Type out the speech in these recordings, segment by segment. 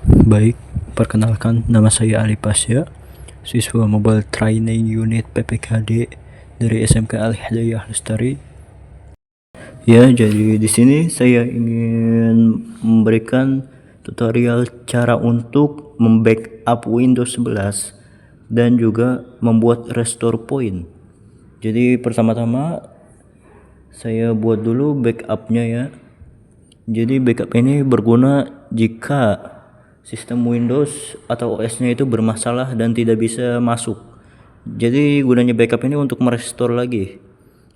Baik, perkenalkan nama saya Ali Pasya, siswa Mobile Training Unit PPKD dari SMK Al Hidayah Lestari. Ya, jadi di sini saya ingin memberikan tutorial cara untuk membackup Windows 11 dan juga membuat restore point. Jadi pertama-tama saya buat dulu backupnya ya. Jadi backup ini berguna jika sistem Windows atau OS-nya itu bermasalah dan tidak bisa masuk. Jadi gunanya backup ini untuk merestore lagi,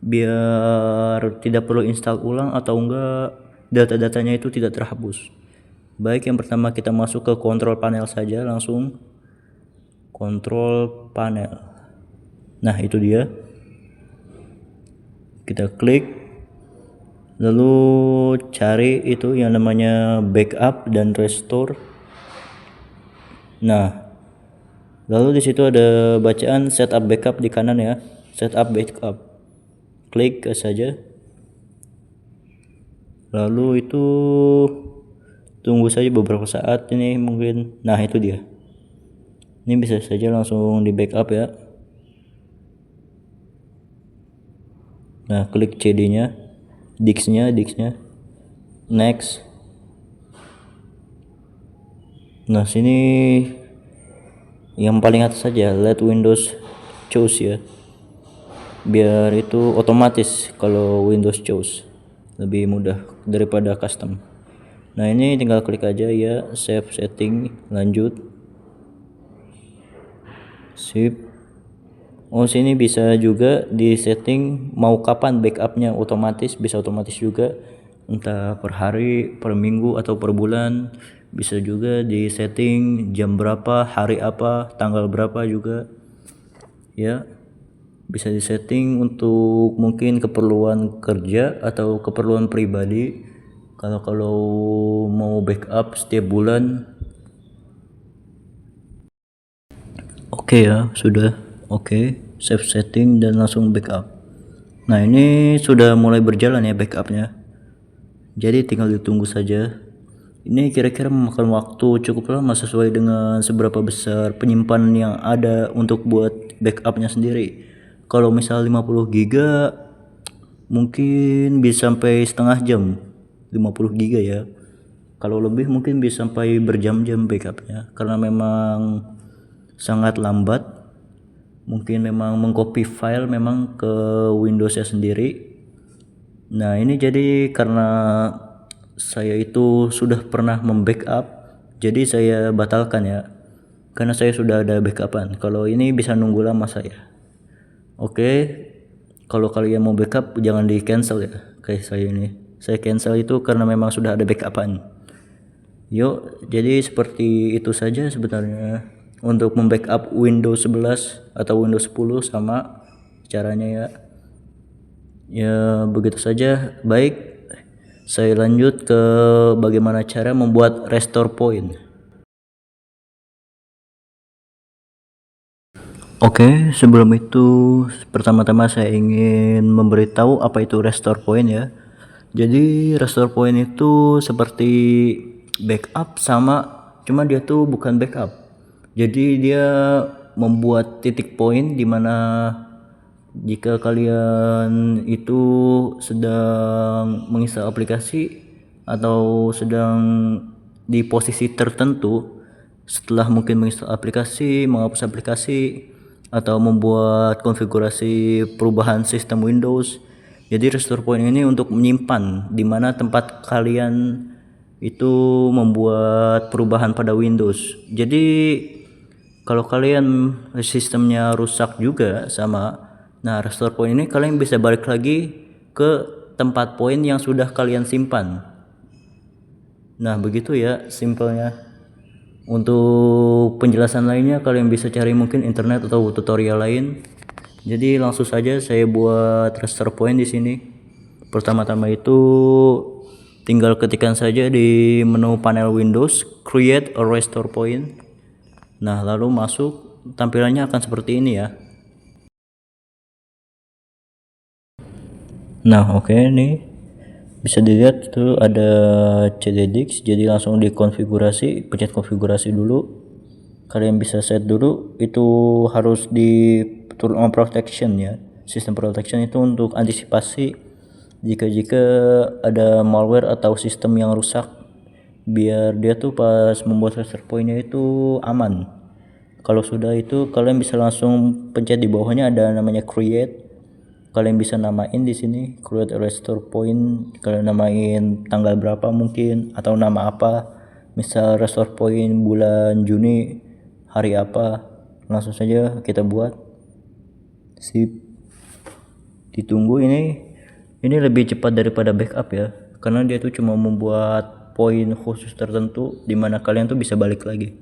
biar tidak perlu install ulang atau enggak data-datanya itu tidak terhapus. Baik, yang pertama kita masuk ke control panel saja, langsung control panel. Nah, itu dia. Kita klik, lalu cari itu yang namanya backup dan restore. Nah, lalu di situ ada bacaan setup backup di kanan ya, setup backup. Klik saja. Lalu itu tunggu saja beberapa saat ini mungkin. Nah, itu dia. Ini bisa saja langsung di backup ya. Nah, klik CD-nya, disknya, next. Nah, sini yang paling atas saja, let Windows choose ya, biar itu otomatis kalau Windows choose, lebih mudah daripada custom. Nah, ini tinggal klik aja ya, save setting, lanjut, sip. Oh, sini bisa juga di setting mau kapan backupnya, otomatis, bisa otomatis juga, entah per hari, per minggu, atau per bulan. Bisa juga di setting jam berapa, hari apa, tanggal berapa juga ya. Bisa di setting untuk mungkin keperluan kerja atau keperluan pribadi. Kalau mau backup setiap bulan. Oke ya, sudah. Oke, save setting dan langsung backup. Nah, ini sudah mulai berjalan ya backupnya. Jadi tinggal ditunggu saja. Ini kira-kira memakan waktu cukup lama sesuai dengan seberapa besar penyimpanan yang ada untuk buat backupnya sendiri. Kalau misal 50 giga mungkin bisa sampai setengah jam, 50 giga ya. Kalau lebih mungkin bisa sampai berjam-jam backupnya, karena memang sangat lambat. Mungkin memang mengcopy file memang ke Windows-nya sendiri. Nah, ini jadi karena saya itu sudah pernah membackup, jadi saya batalkan ya, karena saya sudah ada backupan. Kalau ini bisa nunggu lama saya. Oke, kalau kalian mau backup jangan di cancel ya, kayak saya ini. Saya cancel itu karena memang sudah ada backupan. Yuk, jadi seperti itu saja sebenarnya untuk membackup Windows 11 atau Windows 10, sama caranya ya. Ya, begitu saja. Baik, saya lanjut ke bagaimana cara membuat restore point. Oke, sebelum itu pertama-tama saya ingin memberitahu apa itu restore point ya. Jadi restore point itu seperti backup sama, cuma dia tuh bukan backup. Jadi dia membuat titik point di mana jika kalian itu sedang menginstal aplikasi atau sedang di posisi tertentu, setelah mungkin menginstal aplikasi, menghapus aplikasi, atau membuat konfigurasi perubahan sistem Windows. Jadi restore point ini untuk menyimpan di mana tempat kalian itu membuat perubahan pada Windows. Jadi kalau kalian sistemnya rusak juga sama, nah restore point ini kalian bisa balik lagi ke tempat poin yang sudah kalian simpan. Nah, begitu ya simpelnya. Untuk penjelasan lainnya kalian bisa cari mungkin internet atau tutorial lain. Jadi langsung saja saya buat restore point di sini. Pertama-tama itu tinggal ketikkan saja di menu panel Windows, create a restore point. Nah, lalu masuk, tampilannya akan seperti ini ya. Nah, oke, nih bisa dilihat tuh ada cdx, jadi langsung dikonfigurasi, pencet konfigurasi dulu. Kalian bisa set dulu, itu harus di turn on protection ya. Sistem protection itu untuk antisipasi jika ada malware atau sistem yang rusak, biar dia tuh pas membuat restore pointnya itu aman. Kalau sudah itu kalian bisa langsung pencet di bawahnya ada namanya create. Kalian bisa namain di sini create restore point, kalian namain tanggal berapa mungkin atau nama apa, misal restore point bulan Juni hari apa, langsung saja kita buat. Sip, ditunggu. Ini lebih cepat daripada backup ya, karena dia tuh cuma membuat poin khusus tertentu dimana kalian tuh bisa balik lagi.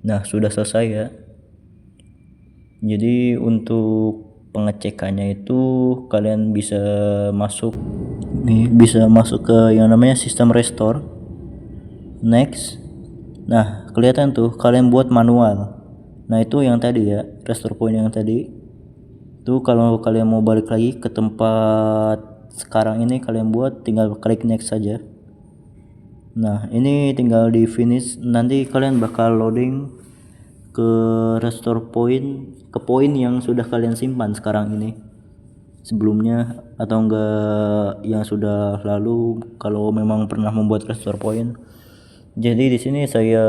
Nah, sudah selesai ya. Jadi untuk pengecekannya itu kalian bisa masuk ke yang namanya sistem restore, next. Nah, kelihatan tuh kalian buat manual. Nah, itu yang tadi ya, restore point yang tadi tuh. Kalau kalian mau balik lagi ke tempat sekarang ini, kalian buat tinggal klik next saja. Nah, ini tinggal di finish, nanti kalian bakal loading ke restore point, ke poin yang sudah kalian simpan sekarang ini, sebelumnya atau enggak yang sudah lalu kalau memang pernah membuat restore point. Jadi di sini saya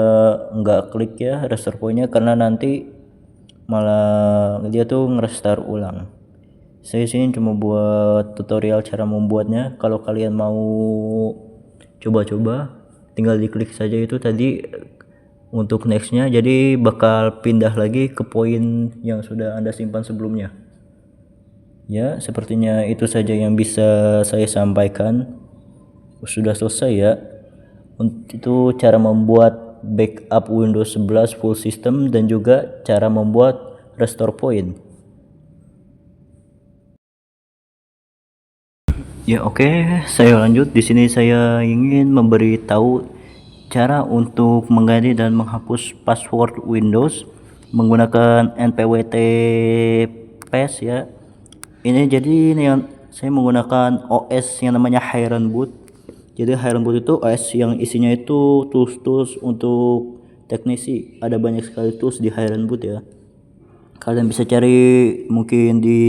enggak klik ya restore pointnya, karena nanti malah dia tuh nge-restart ulang. Saya sini cuma buat tutorial cara membuatnya. Kalau kalian mau coba-coba, tinggal diklik saja itu tadi untuk nextnya, jadi bakal pindah lagi ke poin yang sudah Anda simpan sebelumnya. Ya, sepertinya itu saja yang bisa saya sampaikan. Sudah selesai ya. Itu cara membuat backup Windows 11 full system dan juga cara membuat restore point. Ya oke, saya lanjut. Di sini saya ingin memberitahu cara untuk mengganti dan menghapus password Windows menggunakan NPWT pass ya. Jadi ini yang saya menggunakan OS yang namanya Hiran Boot. Jadi Hiran Boot itu OS yang isinya itu tools untuk teknisi. Ada banyak sekali tools di Hiran Boot ya. Kalian bisa cari mungkin di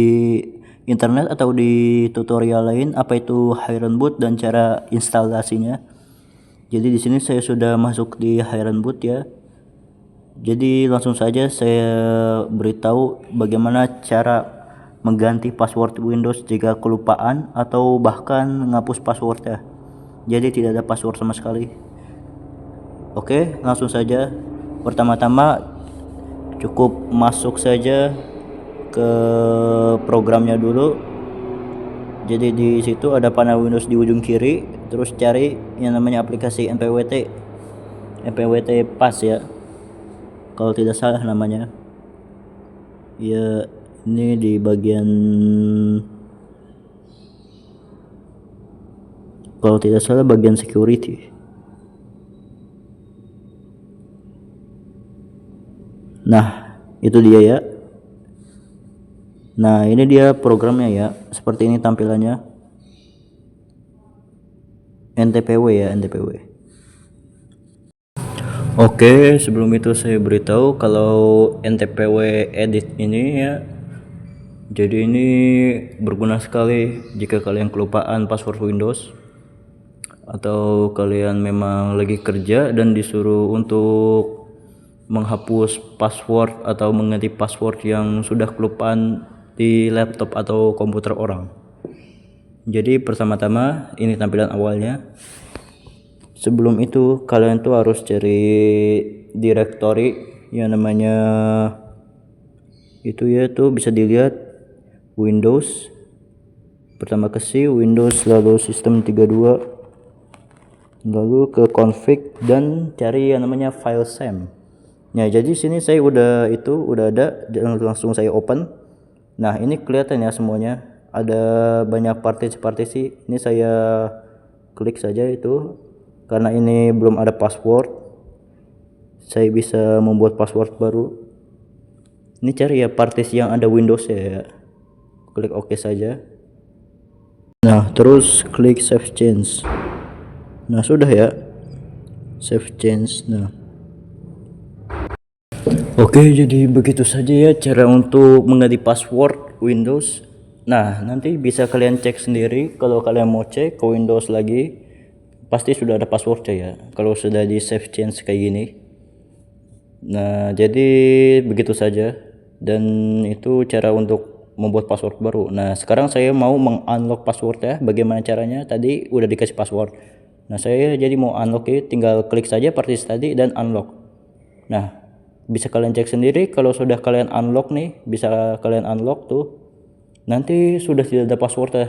internet atau di tutorial lain apa itu Hiran Boot dan cara instalasinya. Jadi di sini saya sudah masuk di Hiran Boot ya. Jadi langsung saja saya beritahu bagaimana cara mengganti password Windows jika kelupaan atau bahkan menghapus passwordnya. Jadi tidak ada password sama sekali. Oke, langsung saja. Pertama-tama cukup masuk saja ke programnya dulu. Jadi di situ ada panel Windows di ujung kiri, terus cari yang namanya aplikasi NPWT Pass ya, kalau tidak salah namanya ya. Ini di bagian, kalau tidak salah bagian security. Nah, itu dia ya. Nah, ini dia programnya ya. Seperti ini tampilannya. NTPW ya, NTPW. Oke, sebelum itu saya beritahu kalau NTPW edit ini ya. Jadi ini berguna sekali jika kalian kelupaan password Windows atau kalian memang lagi kerja dan disuruh untuk menghapus password atau mengganti password yang sudah kelupaan di laptop atau komputer orang. Jadi pertama-tama ini tampilan awalnya. Sebelum itu kalian tuh harus cari directory yang namanya itu ya, tuh bisa dilihat Windows, pertama ke C Windows, lalu sistem 32, lalu ke config dan cari yang namanya file SAM. Nah, jadi sini saya udah ada, langsung saya open. Nah, ini kelihatan ya semuanya, ada banyak partisi. Ini saya klik saja itu, karena ini belum ada password, saya bisa membuat password baru. Ini cari ya partisi yang ada Windows ya, klik OK saja. Nah, terus klik save change. Nah, sudah ya, save change. Nah, oke, jadi begitu saja ya cara untuk mengganti password Windows. Nah, nanti bisa kalian cek sendiri kalau kalian mau cek ke Windows lagi, pasti sudah ada passwordnya ya kalau sudah di save change kayak gini. Nah, jadi begitu saja, dan itu cara untuk membuat password baru. Nah, sekarang saya mau mengunlock passwordnya. Bagaimana caranya? Tadi udah dikasih password. Nah, saya jadi mau unlock itu, tinggal klik saja partis tadi dan unlock. Nah, bisa kalian cek sendiri kalau sudah kalian unlock nih, bisa kalian unlock tuh. Nanti sudah tidak ada passwordnya.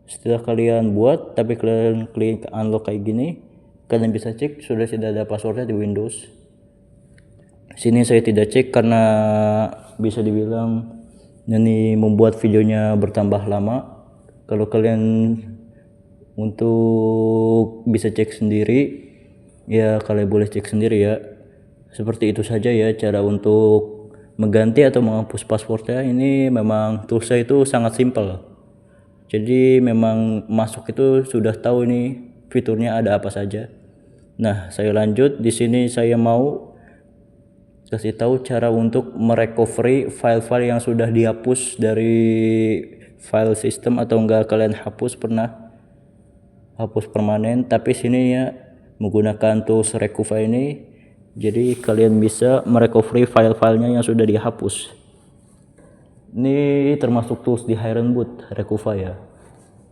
Setelah kalian buat tapi kalian klik unlock kayak gini, kalian bisa cek sudah tidak ada passwordnya di Windows. Sini saya tidak cek karena bisa dibilang ini membuat videonya bertambah lama. Kalau kalian untuk bisa cek sendiri ya, kalian boleh cek sendiri ya. Seperti itu saja ya cara untuk mengganti atau menghapus passwordnya. Ini memang toolsnya itu sangat simpel, jadi memang masuk itu sudah tahu ini fiturnya ada apa saja. Nah, saya lanjut. Di sini saya mau kasih tahu cara untuk merecovery file-file yang sudah dihapus dari file system, atau enggak kalian hapus pernah hapus permanen, tapi sini ya menggunakan tools recover ini, jadi kalian bisa merecovery file-filenya yang sudah dihapus. Ini termasuk tools di Ironboot recover ya.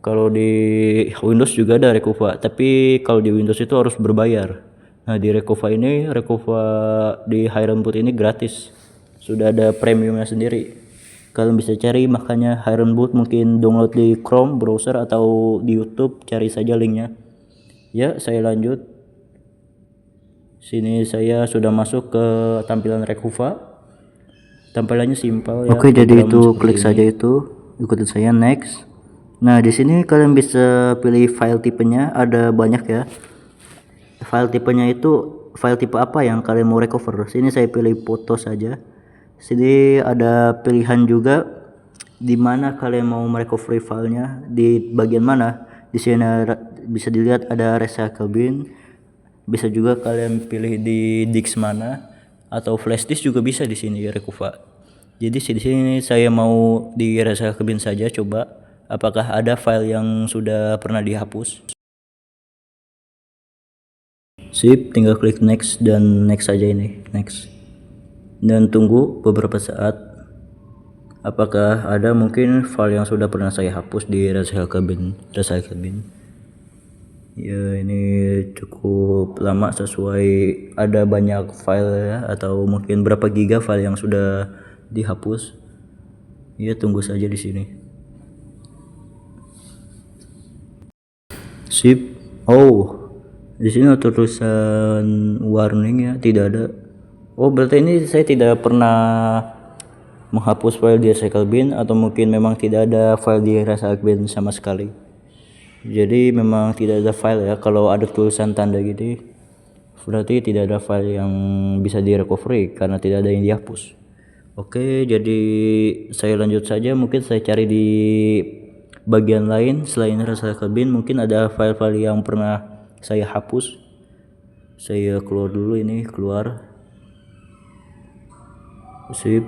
Kalau di Windows juga ada recover, tapi kalau di Windows itu harus berbayar. Nah, di recover ini, recover di Ironboot ini gratis, sudah ada premiumnya sendiri. Kalian bisa cari, makanya Ironboot mungkin download di Chrome browser atau di YouTube, cari saja linknya ya. Saya lanjut. Sini saya sudah masuk ke tampilan recover. Tampilannya simpel ya. Oke, jadi itu klik saja itu, ikutin saya next. Nah, di sini kalian bisa pilih file tipenya, ada banyak ya. File tipenya itu file tipe apa yang kalian mau recover. Sini saya pilih foto saja. Sini ada pilihan juga di mana kalian mau merecovery filenya, di bagian mana. Di sini bisa dilihat ada recycle bin. Bisa juga kalian pilih di disk mana, atau flash disk juga bisa di sini recover. Jadi di sini saya mau di recycle bin saja, coba apakah ada file yang sudah pernah dihapus. Sip, tinggal klik next dan next saja ini, next. Dan tunggu beberapa saat. Apakah ada mungkin file yang sudah pernah saya hapus di recycle bin. Ya, ini cukup lama, sesuai ada banyak file ya, atau mungkin berapa giga file yang sudah dihapus. Ya, tunggu saja di sini. Sip. Oh, di sini ada tulisan warning ya, tidak ada. Oh, berarti ini saya tidak pernah menghapus file di recycle bin, atau mungkin memang tidak ada file di recycle bin sama sekali. Jadi memang tidak ada file ya. Kalau ada tulisan tanda gini, berarti tidak ada file yang bisa direcovery karena tidak ada yang dihapus. Oke, jadi saya lanjut saja. Mungkin saya cari di bagian lain selain recycle bin, mungkin ada file-file yang pernah saya hapus. Saya keluar dulu, ini keluar. Sip.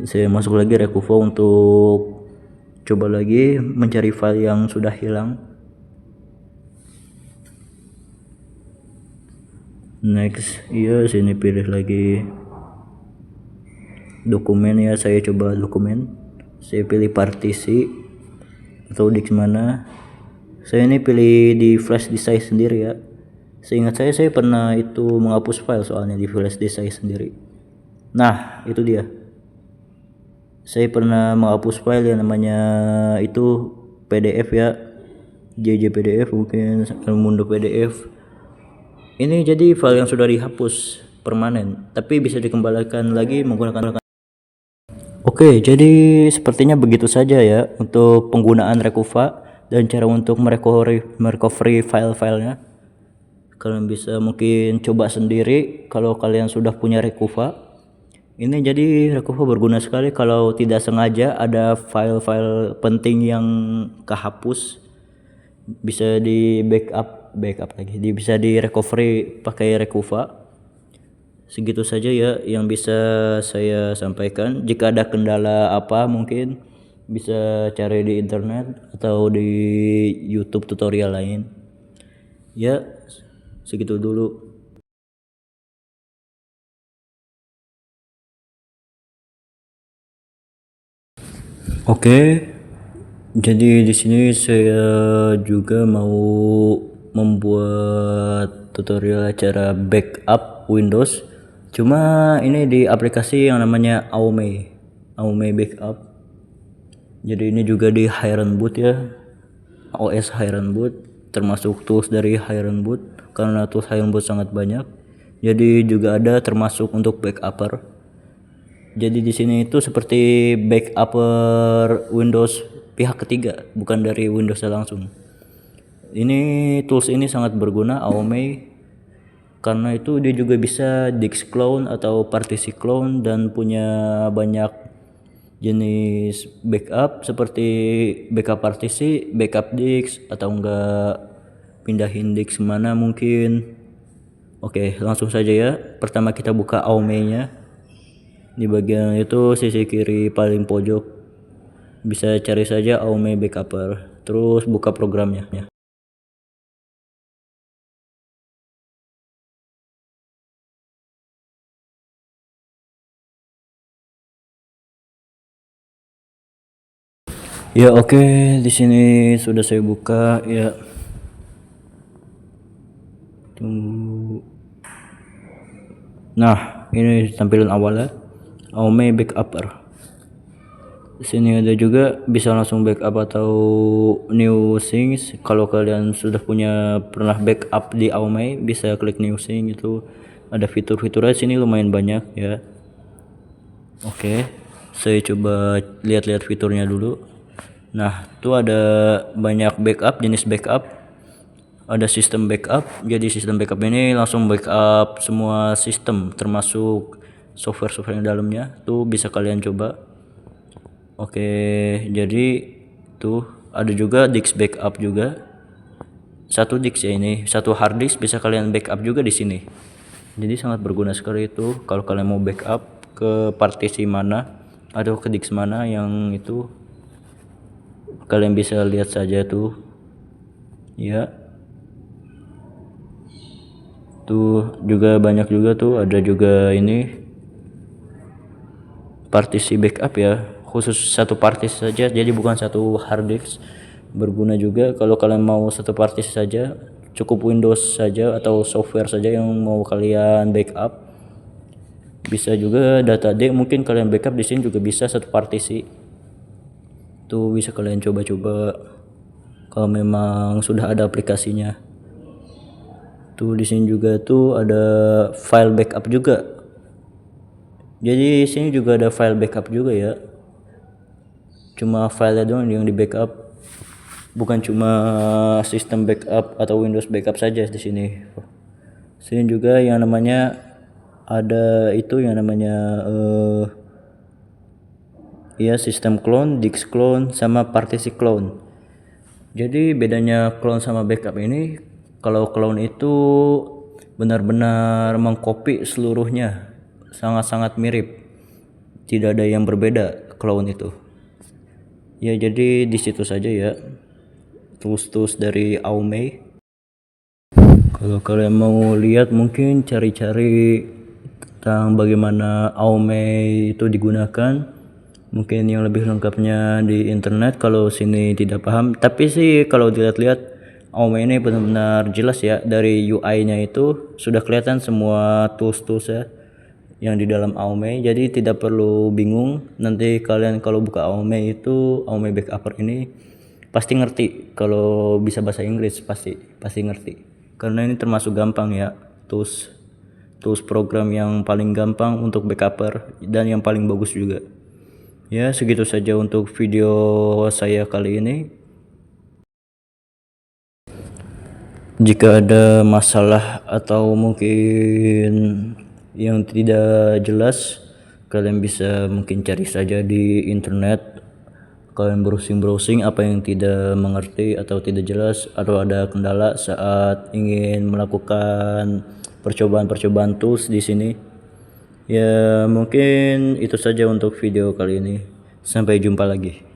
Saya masuk lagi recover untuk coba lagi mencari file yang sudah hilang. Next, iya, sini pilih lagi dokumen ya, saya coba dokumen. Saya pilih partisi atau disk mana. Saya ini pilih di flash disk saya sendiri ya. Seingat saya pernah itu menghapus file soalnya di flash disk saya sendiri. Nah, itu dia. Saya pernah menghapus file yang namanya itu PDF ya, JJPDF, mungkin Mundo PDF. Ini jadi file yang sudah dihapus permanen, tapi bisa dikembalikan lagi menggunakan. Oke, jadi sepertinya begitu saja ya untuk penggunaan recover dan cara untuk merecovery file-filenya. Kalian bisa mungkin coba sendiri kalau kalian sudah punya recover. Ini jadi Recover berguna sekali kalau tidak sengaja ada file-file penting yang kehapus, bisa di backup lagi, bisa di recovery pakai Recuva. Segitu saja ya yang bisa saya sampaikan. Jika ada kendala apa mungkin bisa cari di internet atau di YouTube tutorial lain. Ya, segitu dulu. Oke, jadi di sini saya juga mau membuat tutorial cara backup Windows. Cuma ini di aplikasi yang namanya Aume Backup. Jadi ini juga di Hirenboot ya, OS Hirenboot, termasuk tools dari Hirenboot karena tools Hirenboot sangat banyak. Jadi juga ada termasuk untuk backupper. Jadi di sini itu seperti backupper Windows pihak ketiga, bukan dari Windows langsung. Ini tools ini sangat berguna Aume karena itu dia juga bisa disk clone atau partisi clone dan punya banyak jenis backup seperti backup partisi, backup disk atau enggak pindahin disk mana mungkin. Oke, langsung saja ya. Pertama kita buka Aume-nya. Di bagian itu sisi kiri paling pojok bisa cari saja Aume Backupper. Terus buka programnya. Ya oke, di sini sudah saya buka ya. Tunggu. Nah, ini tampilan awalnya Aume Backupper. Di sini ada juga bisa langsung backup atau new things. Kalau kalian sudah pernah backup di Aume, bisa klik new thing, itu ada fitur-fiturnya sini lumayan banyak ya. Oke, saya coba lihat-lihat fiturnya dulu. Nah, itu ada banyak backup, jenis backup. Ada sistem backup. Jadi sistem backup ini langsung backup semua sistem termasuk software-software yang dalamnya. Tuh bisa kalian coba. Oke, jadi tuh ada juga disk backup juga. Satu disk ya ini, satu hard disk bisa kalian backup juga di sini. Jadi sangat berguna sekali itu kalau kalian mau backup ke partisi mana atau ke disk mana yang itu kalian bisa lihat saja tuh. Ya. Tuh juga banyak juga tuh, ada juga ini partisi backup ya, khusus satu partisi saja, jadi bukan satu hard disk. Berguna juga kalau kalian mau satu partisi saja, cukup Windows saja atau software saja yang mau kalian backup. Bisa juga data D mungkin kalian backup di sini juga bisa satu partisi. Tuh bisa kalian coba-coba kalau memang sudah ada aplikasinya. Tuh di sini juga tuh ada file backup juga. Jadi sini juga ada file backup juga ya. Cuma file doang yang di backup, bukan cuma sistem backup atau Windows backup saja di sini. Sini juga yang namanya ada itu yang namanya ya sistem clone, disk clone sama partisi clone. Jadi bedanya clone sama backup ini, kalau clone itu benar-benar mengcopy seluruhnya, sangat-sangat mirip, tidak ada yang berbeda clone itu. Ya jadi di situ saja ya tools-tools dari Aume. Kalau kalian mau lihat mungkin cari-cari tentang bagaimana Aume itu digunakan, mungkin yang lebih lengkapnya di internet kalau sini tidak paham. Tapi sih kalau dilihat-lihat Aume ini benar-benar jelas ya, dari UI-nya itu sudah kelihatan semua tools-tools ya yang di dalam Aume, jadi tidak perlu bingung. Nanti kalian kalau buka Aume itu Aume Backupper ini pasti ngerti, kalau bisa bahasa Inggris pasti ngerti karena ini termasuk gampang ya, tools program yang paling gampang untuk backupper dan yang paling bagus juga. Ya segitu saja untuk video saya kali ini. Jika ada masalah atau mungkin yang tidak jelas Kalian bisa mungkin cari saja di internet, kalian browsing apa yang tidak mengerti atau tidak jelas atau ada kendala saat ingin melakukan percobaan tools di sini. Ya mungkin itu saja untuk video kali ini. Sampai jumpa lagi.